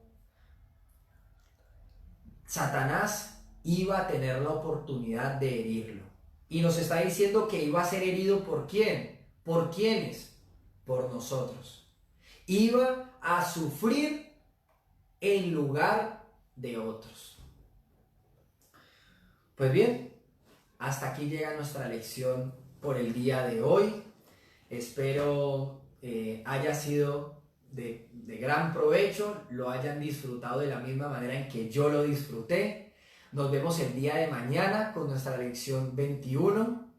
Satanás iba a tener la oportunidad de herirlo. Y nos está diciendo que iba a ser herido ¿por quién? ¿Por quiénes? Por nosotros. Iba a sufrir en lugar de otros. Pues bien, hasta aquí llega nuestra lección por el día de hoy. Espero haya sido de gran provecho, lo hayan disfrutado de la misma manera en que yo lo disfruté. Nos vemos el día de mañana con nuestra lección 21.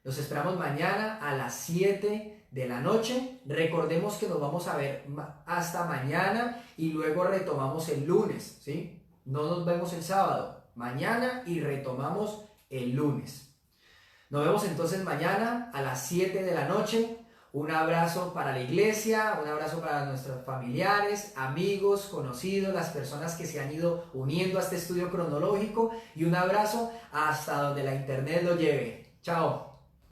Los esperamos mañana a las 7 de la noche. Recordemos que nos vamos a ver hasta mañana y luego retomamos el lunes, ¿sí? No nos vemos el sábado, mañana y retomamos el lunes. Nos vemos entonces mañana a las 7 de la noche. Un abrazo para la iglesia, un abrazo para nuestros familiares, amigos, conocidos, las personas que se han ido uniendo a este estudio cronológico y un abrazo hasta donde la internet lo lleve. Chao.